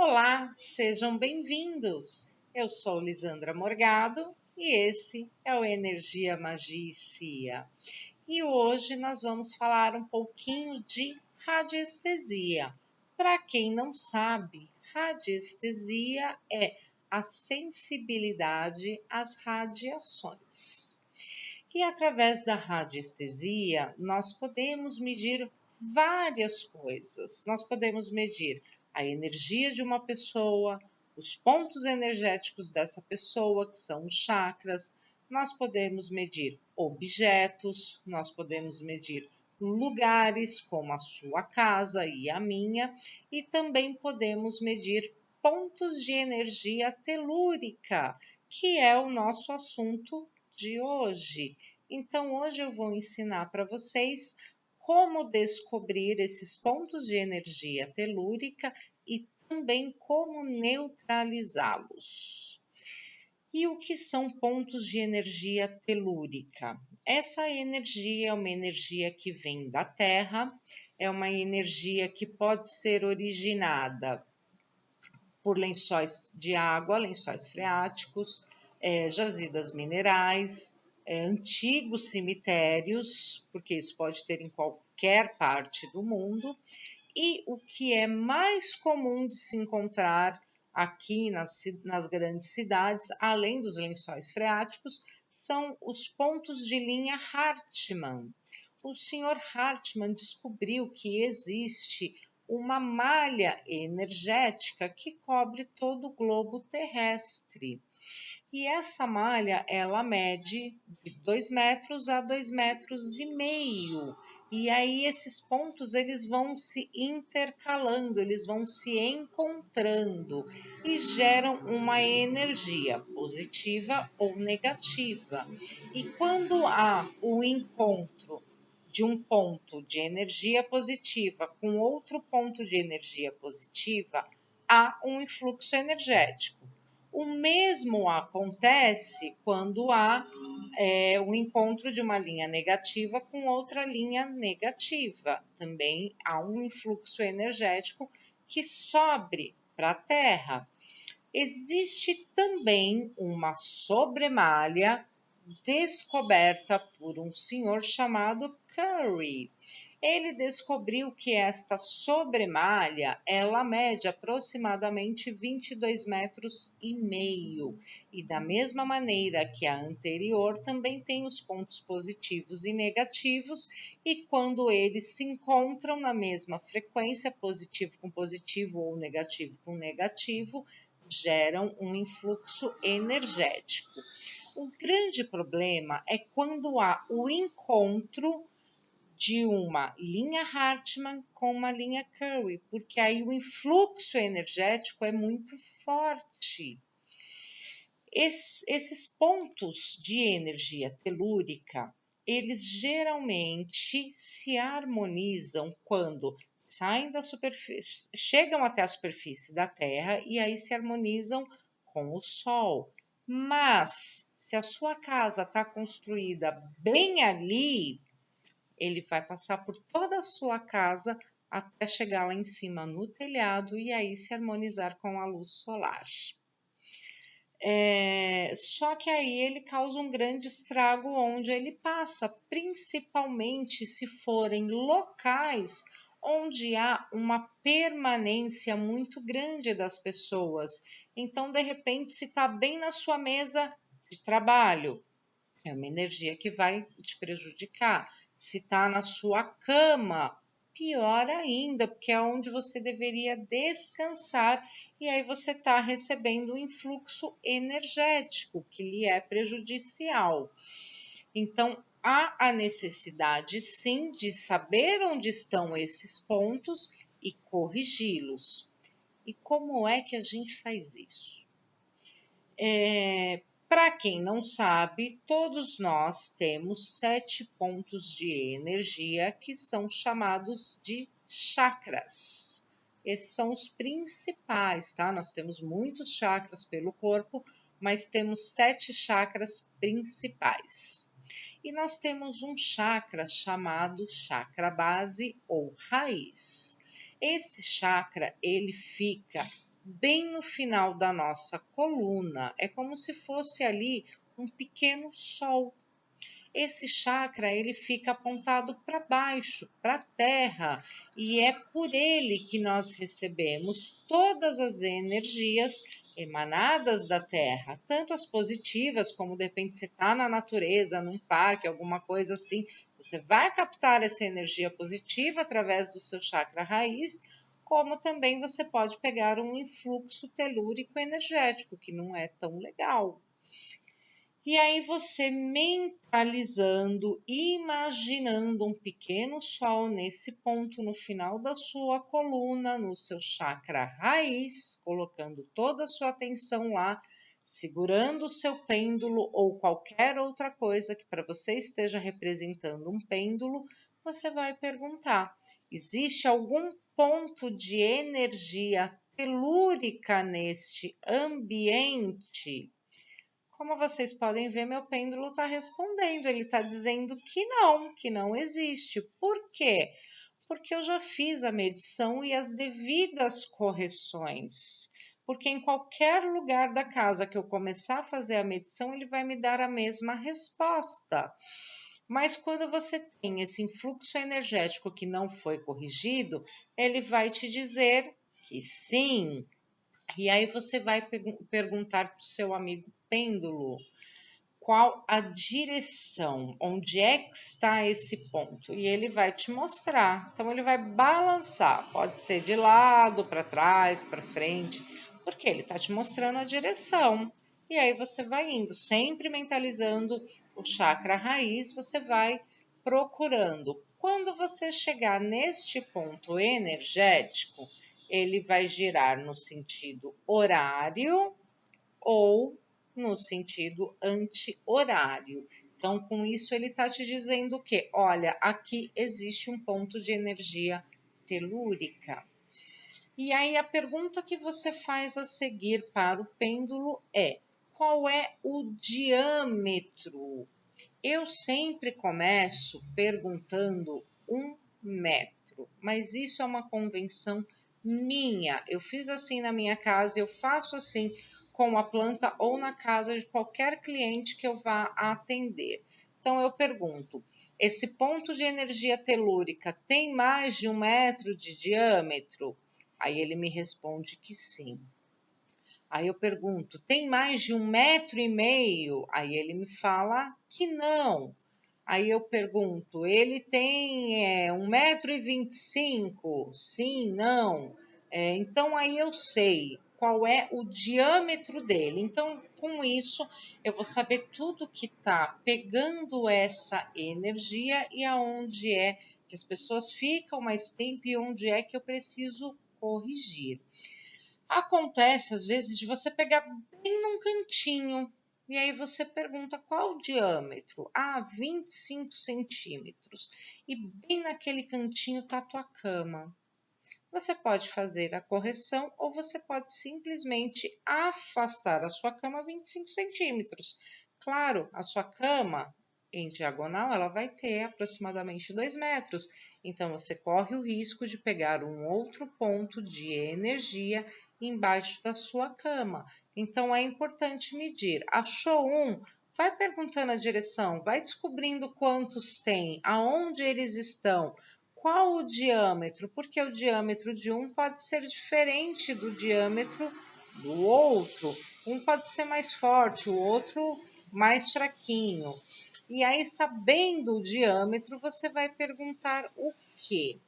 Olá, sejam bem-vindos. Eu sou Lisandra Morgado e esse é o Energia, Magia e Cia. E hoje nós vamos falar um pouquinho de radiestesia. Para quem não sabe, radiestesia é a sensibilidade às radiações. E através da radiestesia, nós podemos medir várias coisas. Nós podemos medir a energia de uma pessoa, os pontos energéticos dessa pessoa, que são os chakras. Nós podemos medir objetos, nós podemos medir lugares, como a sua casa e a minha, e também podemos medir pontos de energia telúrica, que é o nosso assunto de hoje. Então, hoje eu vou ensinar para vocês como descobrir esses pontos de energia telúrica e também como neutralizá-los. E o que são pontos de energia telúrica? Essa energia é uma energia que vem da Terra, é uma energia que pode ser originada por lençóis de água, lençóis freáticos, jazidas minerais, antigos cemitérios, porque isso pode ter em qualquer parte do mundo, e o que é mais comum de se encontrar aqui nas grandes cidades, além dos lençóis freáticos, são os pontos de linha Hartmann. O senhor Hartmann descobriu que existe uma malha energética que cobre todo o globo terrestre. E essa malha, ela mede de 2 metros a 2,5 metros. E aí esses pontos, eles vão se intercalando, eles vão se encontrando e geram uma energia positiva ou negativa. E quando há o encontro de um ponto de energia positiva com outro ponto de energia positiva, há um influxo energético. O mesmo acontece quando há o encontro de uma linha negativa com outra linha negativa. Também há um influxo energético que sobe para a Terra. Existe também uma sobremalha descoberta por um senhor chamado Curry. Ele descobriu que esta sobremalha, ela mede aproximadamente 22,5 metros. E da mesma maneira que a anterior, também tem os pontos positivos e negativos, e quando eles se encontram na mesma frequência, positivo com positivo ou negativo com negativo, geram um influxo energético. O grande problema é quando há o encontro de uma linha Hartmann com uma linha Curry, porque aí o influxo energético é muito forte. Esses pontos de energia telúrica, eles geralmente se harmonizam quando saem da superfície, chegam até a superfície da Terra e aí se harmonizam com o Sol. Mas se a sua casa está construída bem ali, ele vai passar por toda a sua casa até chegar lá em cima no telhado e aí se harmonizar com a luz solar. Só que aí ele causa um grande estrago onde ele passa, principalmente se forem locais onde há uma permanência muito grande das pessoas. Então, de repente, se está bem na sua mesa de trabalho, é uma energia que vai te prejudicar. Se está na sua cama, pior ainda, porque é onde você deveria descansar e aí você está recebendo um influxo energético que lhe é prejudicial. Então, há a necessidade, sim, de saber onde estão esses pontos e corrigi-los. E como é que a gente faz isso? Para quem não sabe, todos nós temos 7 pontos de energia que são chamados de chakras. Esses são os principais, tá? Nós temos muitos chakras pelo corpo, mas temos 7 chakras principais. E nós temos um chakra chamado chakra base ou raiz. Esse chakra, ele fica bem no final da nossa coluna. É como se fosse ali um pequeno sol. Esse chakra ele fica apontado para baixo, para a terra, e é por ele que nós recebemos todas as energias emanadas da terra, tanto as positivas, como de repente você está na natureza, num parque, alguma coisa assim, você vai captar essa energia positiva através do seu chakra raiz, como também você pode pegar um influxo telúrico energético, que não é tão legal. E aí você mentalizando, imaginando um pequeno sol nesse ponto no final da sua coluna, no seu chakra raiz, colocando toda a sua atenção lá, segurando o seu pêndulo ou qualquer outra coisa que para você esteja representando um pêndulo, você vai perguntar: existe algum ponto de energia telúrica neste ambiente? Como vocês podem ver, meu pêndulo está respondendo, ele está dizendo que não existe. Por quê? Porque eu já fiz a medição e as devidas correções. Porque em qualquer lugar da casa que eu começar a fazer a medição, ele vai me dar a mesma resposta. Mas quando você tem esse influxo energético que não foi corrigido, ele vai te dizer que sim. E aí você vai perguntar para o seu amigo pêndulo qual a direção, onde é que está esse ponto, e ele vai te mostrar. Então ele vai balançar, pode ser de lado, para trás, para frente, porque ele está te mostrando a direção. E aí você vai indo, sempre mentalizando o chakra raiz, você vai procurando. Quando você chegar neste ponto energético, ele vai girar no sentido horário ou no sentido anti-horário. Então, com isso, ele está te dizendo que, olha, aqui existe um ponto de energia telúrica. E aí, a pergunta que você faz a seguir para o pêndulo é: qual é o diâmetro? Eu sempre começo perguntando 1 metro, mas isso é uma convenção minha. Eu fiz assim na minha casa, eu faço assim com a planta ou na casa de qualquer cliente que eu vá atender. Então eu pergunto: esse ponto de energia telúrica tem mais de 1 metro de diâmetro? Aí ele me responde que sim. Aí eu pergunto: tem mais de 1,5 metro? Aí ele me fala que não. Aí eu pergunto: ele tem 1,25 metro? Sim, não. Então aí eu sei qual é o diâmetro dele. Então, com isso, eu vou saber tudo que está pegando essa energia e aonde é que as pessoas ficam mais tempo e onde é que eu preciso corrigir. Acontece, às vezes, de você pegar bem num cantinho e aí você pergunta qual o diâmetro? 25 centímetros. E bem naquele cantinho está a tua cama. Você pode fazer a correção ou você pode simplesmente afastar a sua cama 25 centímetros. Claro, a sua cama em diagonal ela vai ter aproximadamente 2 metros. Então você corre o risco de pegar um outro ponto de energia embaixo da sua cama. Então é importante medir. Achou um? Vai perguntando a direção, vai descobrindo quantos tem, aonde eles estão. Qual o diâmetro? Porque o diâmetro de um pode ser diferente do diâmetro do outro. Um pode ser mais forte, o outro mais fraquinho. E aí, sabendo o diâmetro, você vai perguntar o quê?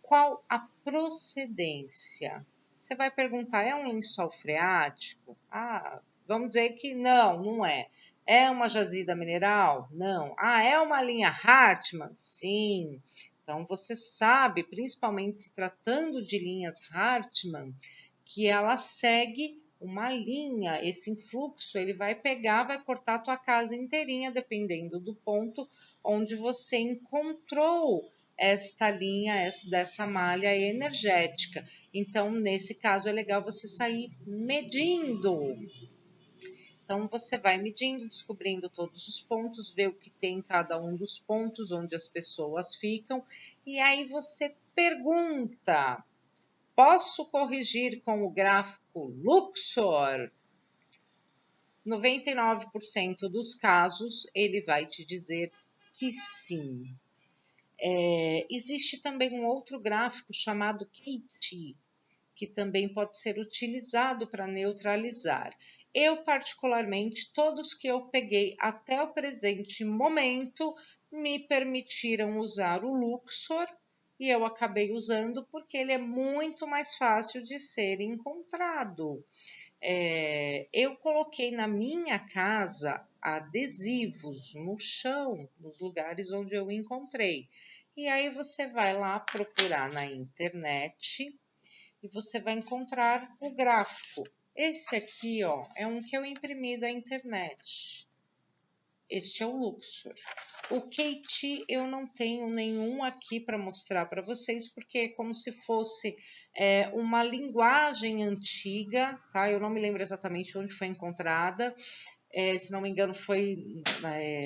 Qual a procedência? Você vai perguntar: é um lençol freático? Vamos dizer que não, não é. É uma jazida mineral? Não. É uma linha Hartmann? Sim. Então, você sabe, principalmente se tratando de linhas Hartmann, que ela segue uma linha. Esse influxo, ele vai pegar, vai cortar a tua casa inteirinha, dependendo do ponto onde você encontrou esta linha, dessa malha energética. Então, nesse caso, é legal você sair medindo. Então, você vai medindo, descobrindo todos os pontos, ver o que tem em cada um dos pontos onde as pessoas ficam, e aí você pergunta: posso corrigir com o gráfico Luxor? 99% dos casos ele vai te dizer que sim. Existe também um outro gráfico chamado KT, que também pode ser utilizado para neutralizar. Eu, particularmente, todos que eu peguei até o presente momento me permitiram usar o Luxor e eu acabei usando porque ele é muito mais fácil de ser encontrado. Eu coloquei na minha casa adesivos no chão, nos lugares onde eu encontrei. E aí você vai lá procurar na internet e você vai encontrar o gráfico. Esse aqui, ó, é um que eu imprimi da internet. Este é o Luxor. O KT eu não tenho nenhum aqui para mostrar para vocês, porque é como se fosse uma linguagem antiga, tá? Eu não me lembro exatamente onde foi encontrada. Se não me engano, foi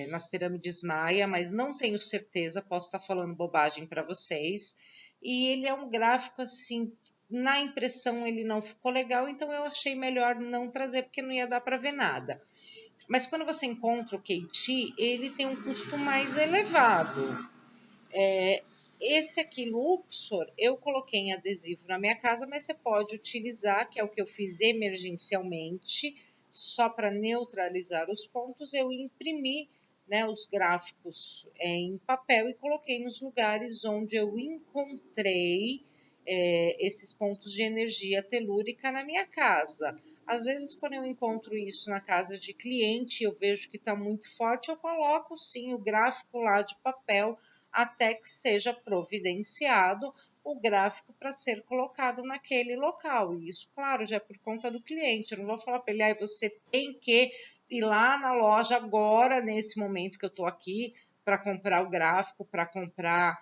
nas pirâmides Maia, mas não tenho certeza, posso estar falando bobagem para vocês. E ele é um gráfico assim, na impressão ele não ficou legal, então eu achei melhor não trazer, porque não ia dar para ver nada. Mas quando você encontra o KT, ele tem um custo mais elevado. Esse aqui, Luxor, eu coloquei em adesivo na minha casa, mas você pode utilizar, que é o que eu fiz emergencialmente, só para neutralizar os pontos, eu imprimi, né, os gráficos em papel e coloquei nos lugares onde eu encontrei esses pontos de energia telúrica na minha casa. Às vezes, quando eu encontro isso na casa de cliente, eu vejo que está muito forte, eu coloco sim o gráfico lá de papel até que seja providenciado o gráfico para ser colocado naquele local. E isso, claro, já é por conta do cliente. Eu não vou falar para ele, você tem que ir lá na loja agora, nesse momento que eu estou aqui, para comprar o gráfico, para comprar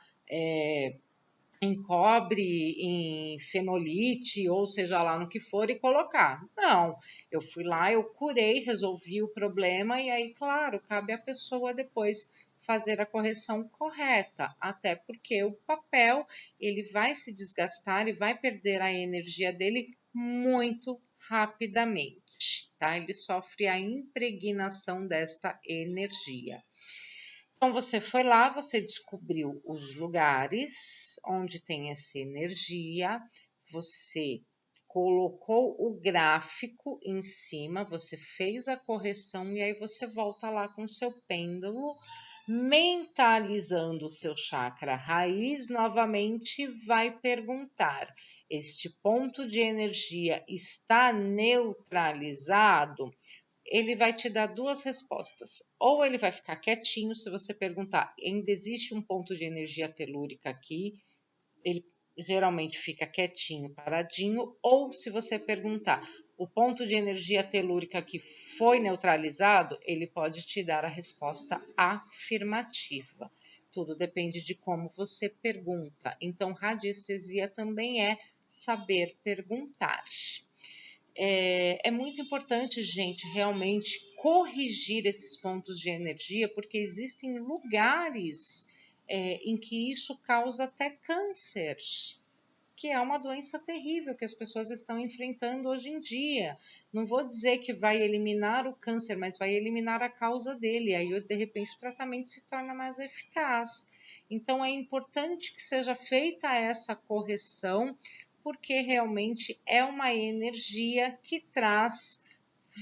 em cobre, em fenolite, ou seja lá no que for, e colocar. Não, eu fui lá, eu curei, resolvi o problema, e aí, claro, cabe à pessoa depois fazer a correção correta, até porque o papel ele vai se desgastar e vai perder a energia dele muito rapidamente, tá? Ele sofre a impregnação desta energia. Então, você foi lá, você descobriu os lugares onde tem essa energia, você colocou o gráfico em cima, você fez a correção e aí você volta lá com o seu pêndulo, mentalizando o seu chakra raiz, novamente vai perguntar: este ponto de energia está neutralizado? Ele vai te dar duas respostas. Ou ele vai ficar quietinho, se você perguntar, ainda existe um ponto de energia telúrica aqui, ele geralmente fica quietinho, paradinho, ou se você perguntar, o ponto de energia telúrica que foi neutralizado, ele pode te dar a resposta afirmativa. Tudo depende de como você pergunta. Então, radiestesia também é saber perguntar. É muito importante, gente, realmente corrigir esses pontos de energia, porque existem lugares em que isso causa até câncer, que é uma doença terrível que as pessoas estão enfrentando hoje em dia. Não vou dizer que vai eliminar o câncer, mas vai eliminar a causa dele. Aí, de repente, o tratamento se torna mais eficaz. Então, é importante que seja feita essa correção, porque realmente é uma energia que traz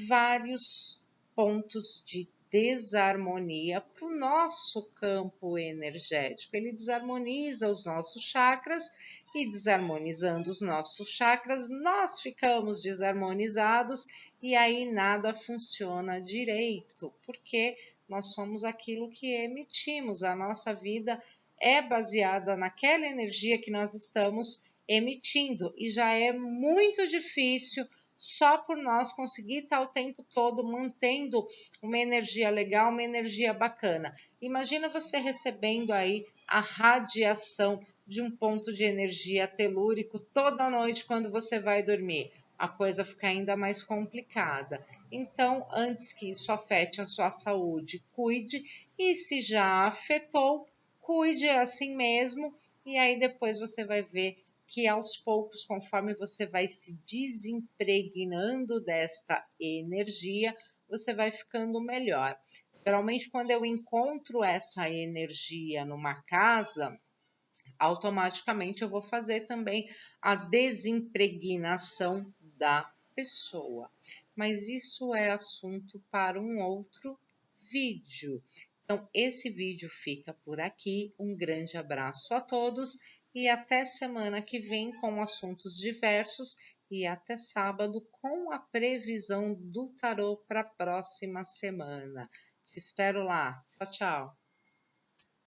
vários pontos de desarmonia para o nosso campo energético. Ele desarmoniza os nossos chakras e, desarmonizando os nossos chakras, nós ficamos desarmonizados e aí nada funciona direito, porque nós somos aquilo que emitimos. A nossa vida é baseada naquela energia que nós estamos emitindo e já é muito difícil só por nós conseguir estar o tempo todo mantendo uma energia legal, uma energia bacana. Imagina você recebendo aí a radiação de um ponto de energia telúrico toda noite quando você vai dormir. A coisa fica ainda mais complicada. Então, antes que isso afete a sua saúde, cuide, e se já afetou, cuide assim mesmo, e aí depois você vai ver que aos poucos, conforme você vai se desimpregnando desta energia, você vai ficando melhor. Geralmente, quando eu encontro essa energia numa casa, automaticamente eu vou fazer também a desimpregnação da pessoa. Mas isso é assunto para um outro vídeo. Então, esse vídeo fica por aqui. Um grande abraço a todos e até semana que vem com assuntos diversos e até sábado com a previsão do tarô para a próxima semana. Te espero lá. Tchau, tchau.